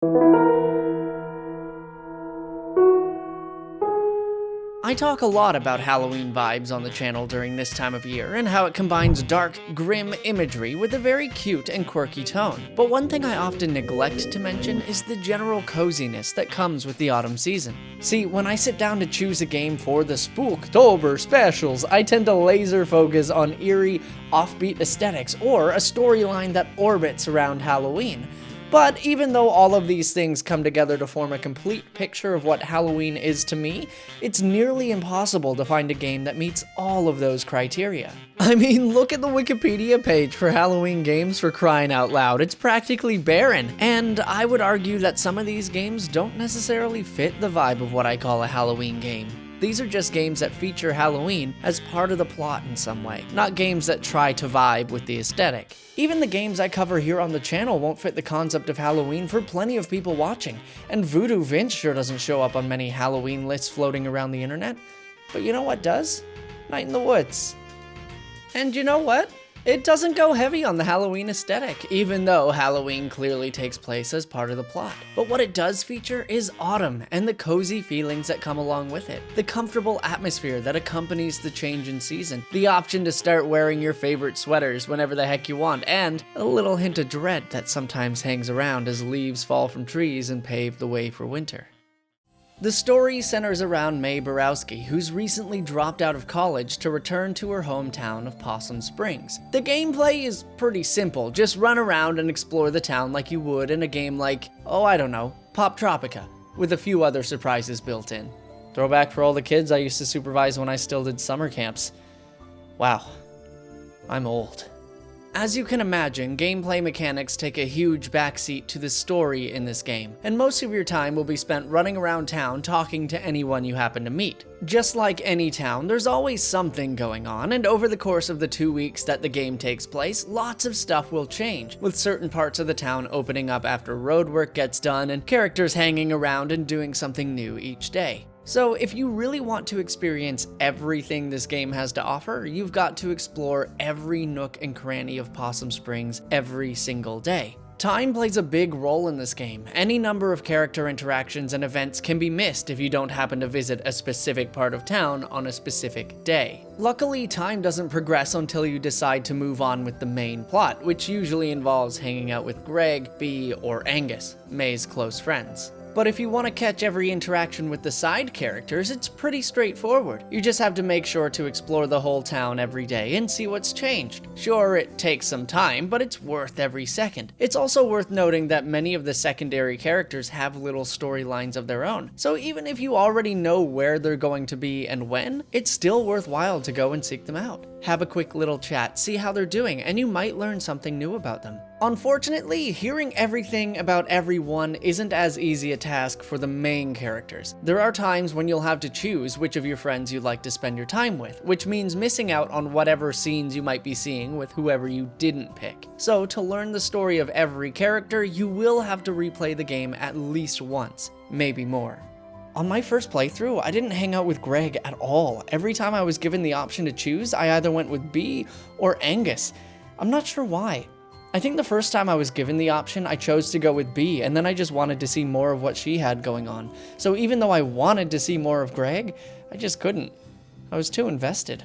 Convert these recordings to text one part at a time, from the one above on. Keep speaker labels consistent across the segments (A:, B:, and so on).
A: I talk a lot about Halloween vibes on the channel during this time of year and how it combines dark, grim imagery with a very cute and quirky tone. But one thing I often neglect to mention is the general coziness that comes with the autumn season. See, when I sit down to choose a game for the Spooktober specials, I tend to laser focus on eerie, offbeat aesthetics or a storyline that orbits around Halloween. But even though all of these things come together to form a complete picture of what Halloween is to me, it's nearly impossible to find a game that meets all of those criteria. I mean, look at the Wikipedia page for Halloween games, for crying out loud. It's practically barren, and I would argue that some of these games don't necessarily fit the vibe of what I call a Halloween game. These are just games that feature Halloween as part of the plot in some way, not games that try to vibe with the aesthetic. Even the games I cover here on the channel won't fit the concept of Halloween for plenty of people watching, and Voodoo Vince sure doesn't show up on many Halloween lists floating around the internet. But you know what does? Night in the Woods. And you know what? It doesn't go heavy on the Halloween aesthetic, even though Halloween clearly takes place as part of the plot. But what it does feature is autumn and the cozy feelings that come along with it, the comfortable atmosphere that accompanies the change in season, the option to start wearing your favorite sweaters whenever the heck you want, and a little hint of dread that sometimes hangs around as leaves fall from trees and pave the way for winter. The story centers around Mae Borowski, who's recently dropped out of college to return to her hometown of Possum Springs. The gameplay is pretty simple, just run around and explore the town like you would in a game like, oh I don't know, Pop Tropica, with a few other surprises built in. Throwback for all the kids I used to supervise when I still did summer camps. Wow, I'm old. As you can imagine, gameplay mechanics take a huge backseat to the story in this game, and most of your time will be spent running around town talking to anyone you happen to meet. Just like any town, there's always something going on, and over the course of the 2 weeks that the game takes place, lots of stuff will change, with certain parts of the town opening up after roadwork gets done and characters hanging around and doing something new each day. So if you really want to experience everything this game has to offer, you've got to explore every nook and cranny of Possum Springs every single day. Time plays a big role in this game. Any number of character interactions and events can be missed if you don't happen to visit a specific part of town on a specific day. Luckily, time doesn't progress until you decide to move on with the main plot, which usually involves hanging out with Greg, Bee, or Angus, Mae's close friends. But if you want to catch every interaction with the side characters, it's pretty straightforward. You just have to make sure to explore the whole town every day and see what's changed. Sure, it takes some time, but it's worth every second. It's also worth noting that many of the secondary characters have little storylines of their own, so even if you already know where they're going to be and when, it's still worthwhile to go and seek them out. Have a quick little chat, see how they're doing, and you might learn something new about them. Unfortunately, hearing everything about everyone isn't as easy a task for the main characters. There are times when you'll have to choose which of your friends you'd like to spend your time with, which means missing out on whatever scenes you might be seeing with whoever you didn't pick. So to learn the story of every character, you will have to replay the game at least once, maybe more. On my first playthrough, I didn't hang out with Greg at all. Every time I was given the option to choose, I either went with Bee or Angus. I'm not sure why. I think the first time I was given the option, I chose to go with Bee, and then I just wanted to see more of what she had going on. So even though I wanted to see more of Greg, I just couldn't. I was too invested.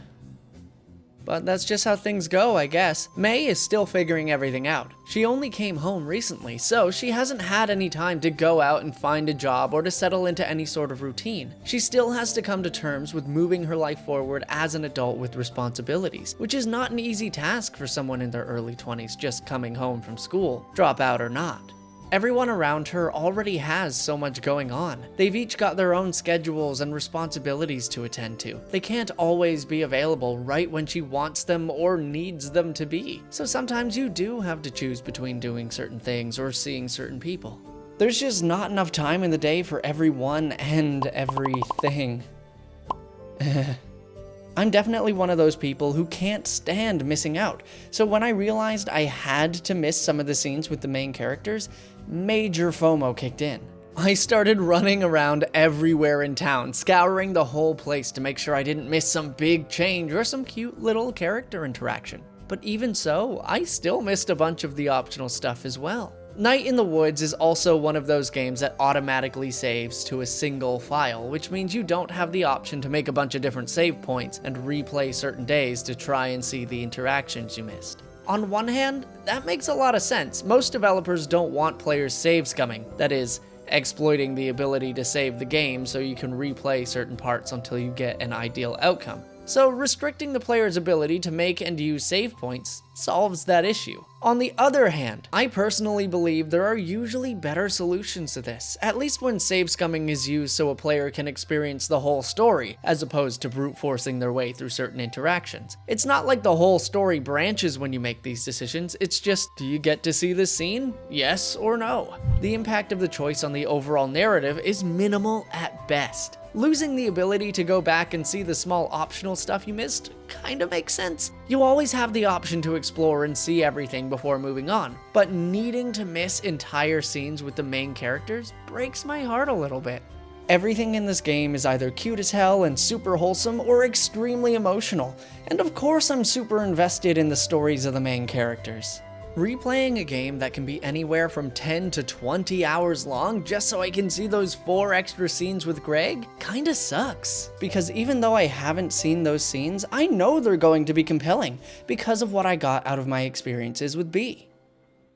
A: But that's just how things go, I guess. Mae is still figuring everything out. She only came home recently, so she hasn't had any time to go out and find a job or to settle into any sort of routine. She still has to come to terms with moving her life forward as an adult with responsibilities, which is not an easy task for someone in their early 20s just coming home from school, dropout or not. Everyone around her already has so much going on. They've each got their own schedules and responsibilities to attend to. They can't always be available right when she wants them or needs them to be. So sometimes you do have to choose between doing certain things or seeing certain people. There's just not enough time in the day for everyone and everything. I'm definitely one of those people who can't stand missing out, so when I realized I had to miss some of the scenes with the main characters, major FOMO kicked in. I started running around everywhere in town, scouring the whole place to make sure I didn't miss some big change or some cute little character interaction. But even so, I still missed a bunch of the optional stuff as well. Night in the Woods is also one of those games that automatically saves to a single file, which means you don't have the option to make a bunch of different save points and replay certain days to try and see the interactions you missed. On one hand, that makes a lot of sense. Most developers don't want players save scumming, that is, exploiting the ability to save the game so you can replay certain parts until you get an ideal outcome. So restricting the player's ability to make and use save points solves that issue. On the other hand, I personally believe there are usually better solutions to this, at least when save scumming is used so a player can experience the whole story, as opposed to brute forcing their way through certain interactions. It's not like the whole story branches when you make these decisions, it's just, do you get to see this scene? Yes or no? The impact of the choice on the overall narrative is minimal at best. Losing the ability to go back and see the small optional stuff you missed kinda makes sense. You always have the option to explore and see everything before moving on, but needing to miss entire scenes with the main characters breaks my heart a little bit. Everything in this game is either cute as hell and super wholesome or extremely emotional, and of course I'm super invested in the stories of the main characters. Replaying a game that can be anywhere from 10 to 20 hours long just so I can see those 4 extra scenes with Greg kinda sucks. Because even though I haven't seen those scenes, I know they're going to be compelling because of what I got out of my experiences with B.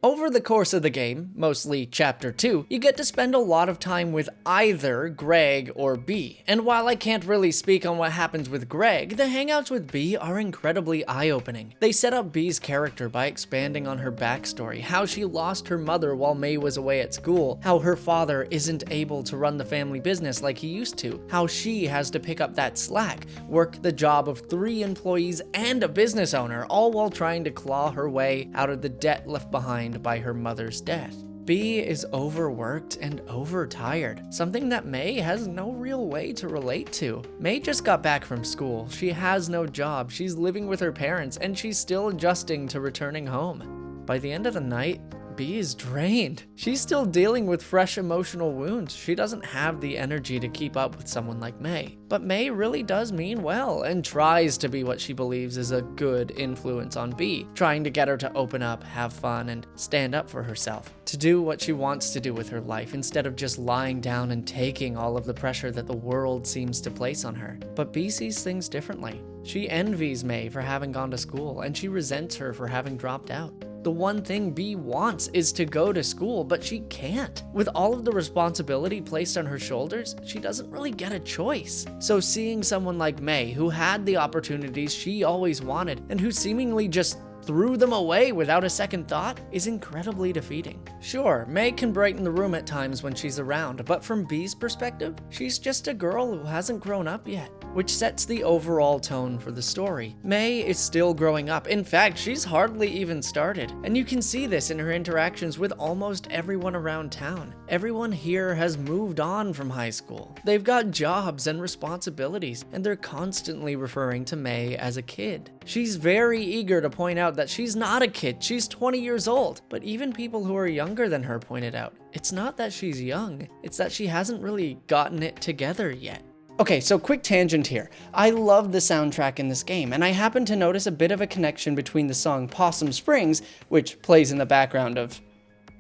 A: Over the course of the game, mostly Chapter 2, you get to spend a lot of time with either Greg or B, and while I can't really speak on what happens with Greg, the hangouts with B are incredibly eye-opening. They set up B's character by expanding on her backstory, how she lost her mother while May was away at school, how her father isn't able to run the family business like he used to, how she has to pick up that slack, work the job of 3 employees and a business owner, all while trying to claw her way out of the debt left behind by her mother's death. B is overworked and overtired, something that May has no real way to relate to. May just got back from school, she has no job, she's living with her parents, and she's still adjusting to returning home. By the end of the night, B is drained. She's still dealing with fresh emotional wounds. She doesn't have the energy to keep up with someone like May. But May really does mean well and tries to be what she believes is a good influence on B, trying to get her to open up, have fun, and stand up for herself, to do what she wants to do with her life instead of just lying down and taking all of the pressure that the world seems to place on her. But B sees things differently. She envies May for having gone to school, and she resents her for having dropped out. The one thing B wants is to go to school, but she can't. With all of the responsibility placed on her shoulders, she doesn't really get a choice. So seeing someone like May, who had the opportunities she always wanted, and who seemingly just threw them away without a second thought, is incredibly defeating. Sure, May can brighten the room at times when she's around, but from B's perspective, she's just a girl who hasn't grown up yet, which sets the overall tone for the story. May is still growing up. In fact, she's hardly even started, and you can see this in her interactions with almost everyone around town. Everyone here has moved on from high school. They've got jobs and responsibilities, and they're constantly referring to May as a kid. She's very eager to point out that she's not a kid, she's 20 years old, but even people who are younger than her pointed out, it's not that she's young, it's that she hasn't really gotten it together yet. Okay, so quick tangent here. I love the soundtrack in this game, and I happen to notice a bit of a connection between the song Possum Springs, which plays in the background of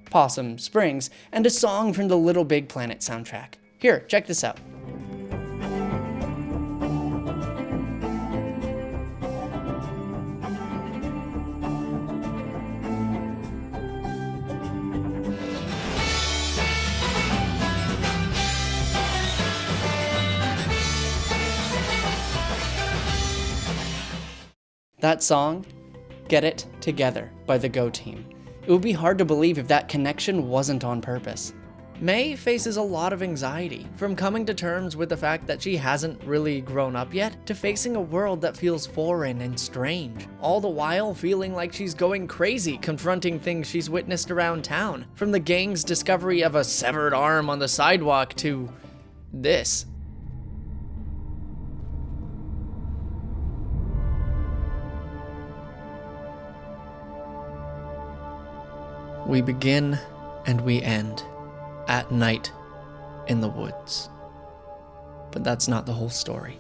A: Possum Springs, and a song from the Little Big Planet soundtrack. Here, check this out. That song, Get It Together by the Go Team. It would be hard to believe if that connection wasn't on purpose. May faces a lot of anxiety, from coming to terms with the fact that she hasn't really grown up yet, to facing a world that feels foreign and strange, all the while feeling like she's going crazy confronting things she's witnessed around town, from the gang's discovery of a severed arm on the sidewalk to this. We begin and we end at night in the woods. But that's not the whole story.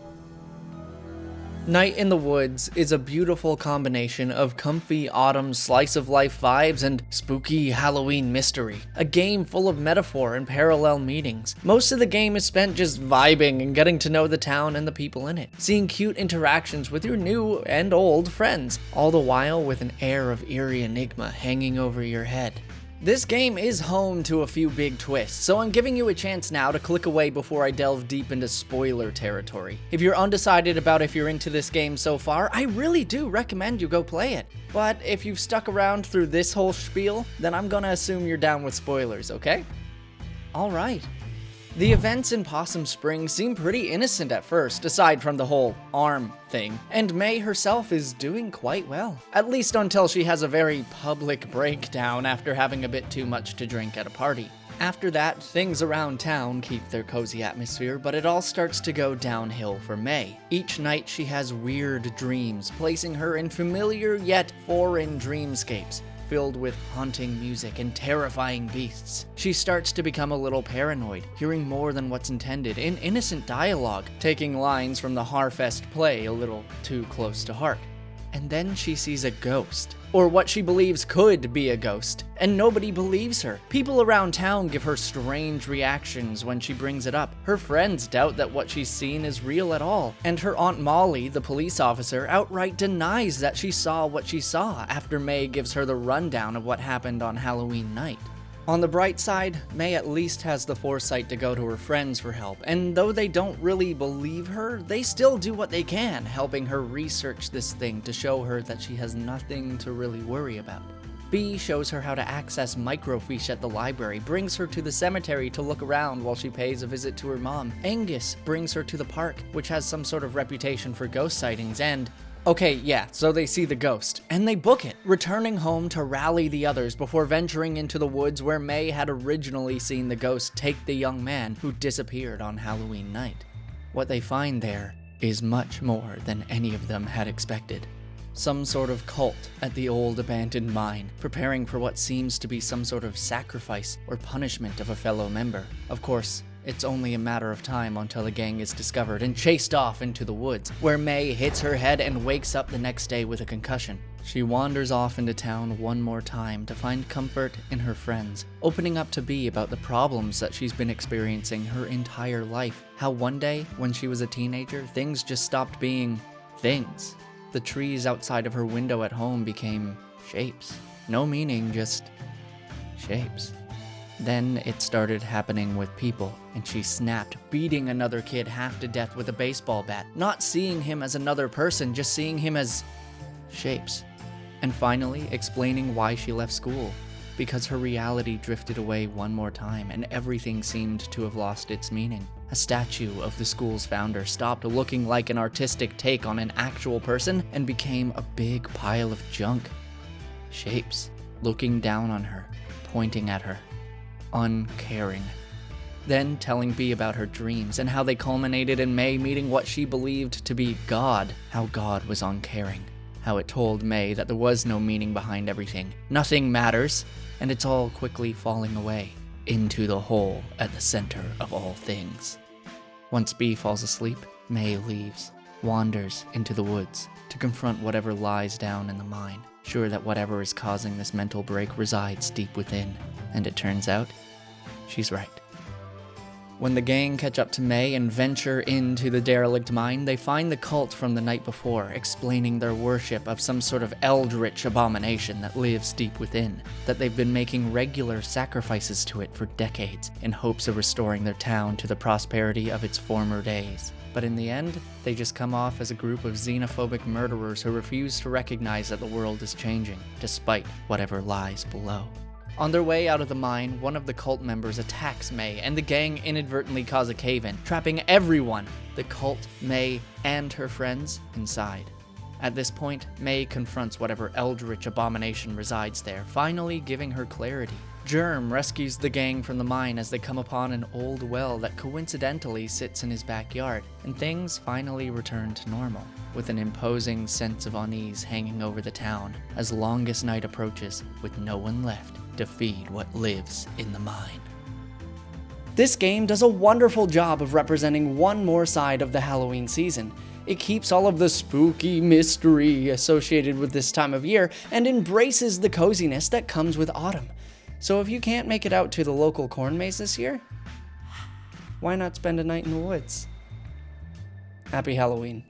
A: Night in the Woods is a beautiful combination of comfy autumn slice-of-life vibes and spooky Halloween mystery. A game full of metaphor and parallel meanings. Most of the game is spent just vibing and getting to know the town and the people in it, seeing cute interactions with your new and old friends, all the while with an air of eerie enigma hanging over your head. This game is home to a few big twists, so I'm giving you a chance now to click away before I delve deep into spoiler territory. If you're undecided about if you're into this game so far, I really do recommend you go play it. But if you've stuck around through this whole spiel, then I'm gonna assume you're down with spoilers, okay? Alright. The events in Possum Springs seem pretty innocent at first, aside from the whole arm thing, and May herself is doing quite well. At least until she has a very public breakdown after having a bit too much to drink at a party. After that, things around town keep their cozy atmosphere, but it all starts to go downhill for May. Each night she has weird dreams, placing her in familiar yet foreign dreamscapes, filled with haunting music and terrifying beasts. She starts to become a little paranoid, hearing more than what's intended in innocent dialogue, taking lines from the Harfest play a little too close to heart. And then she sees a ghost, or what she believes could be a ghost, and nobody believes her. People around town give her strange reactions when she brings it up. Her friends doubt that what she's seen is real at all, and her Aunt Molly, the police officer, outright denies that she saw what she saw after May gives her the rundown of what happened on Halloween night. On the bright side, May at least has the foresight to go to her friends for help, and though they don't really believe her, they still do what they can, helping her research this thing to show her that she has nothing to really worry about. B shows her how to access microfiche at the library, brings her to the cemetery to look around while she pays a visit to her mom. Angus brings her to the park, which has some sort of reputation for ghost sightings, and okay, yeah, so they see the ghost, and they book it, returning home to rally the others before venturing into the woods where May had originally seen the ghost take the young man who disappeared on Halloween night. What they find there is much more than any of them had expected. Some sort of cult at the old abandoned mine, preparing for what seems to be some sort of sacrifice or punishment of a fellow member. Of course, it's only a matter of time until the gang is discovered and chased off into the woods, where May hits her head and wakes up the next day with a concussion. She wanders off into town one more time to find comfort in her friends, opening up to B about the problems that she's been experiencing her entire life. How one day, when she was a teenager, things just stopped being things. The trees outside of her window at home became shapes. No meaning, just shapes. Then it started happening with people, and she snapped, beating another kid half to death with a baseball bat, not seeing him as another person, just seeing him as shapes. And finally, explaining why she left school, because her reality drifted away one more time, and everything seemed to have lost its meaning. A statue of the school's founder stopped looking like an artistic take on an actual person and became a big pile of junk. Shapes, looking down on her, pointing at her. Uncaring. Then telling B about her dreams and how they culminated in May meeting what she believed to be God, how God was uncaring, how it told May that there was no meaning behind everything, nothing matters, and it's all quickly falling away into the hole at the center of all things. Once B falls asleep, May leaves, wanders into the woods to confront whatever lies down in the mine, sure that whatever is causing this mental break resides deep within. And it turns out, she's right. When the gang catch up to May and venture into the derelict mine, they find the cult from the night before, explaining their worship of some sort of eldritch abomination that lives deep within, that they've been making regular sacrifices to it for decades in hopes of restoring their town to the prosperity of its former days. But in the end, they just come off as a group of xenophobic murderers who refuse to recognize that the world is changing, despite whatever lies below. On their way out of the mine, one of the cult members attacks May, and the gang inadvertently cause a cave-in, trapping everyone, the cult, May, and her friends, inside. At this point, May confronts whatever eldritch abomination resides there, finally giving her clarity. Germ rescues the gang from the mine as they come upon an old well that coincidentally sits in his backyard, and things finally return to normal, with an imposing sense of unease hanging over the town as longest night approaches with no one left to feed what lives in the mine. This game does a wonderful job of representing one more side of the Halloween season. It keeps all of the spooky mystery associated with this time of year and embraces the coziness that comes with autumn. So if you can't make it out to the local corn maze this year, why not spend a night in the woods? Happy Halloween.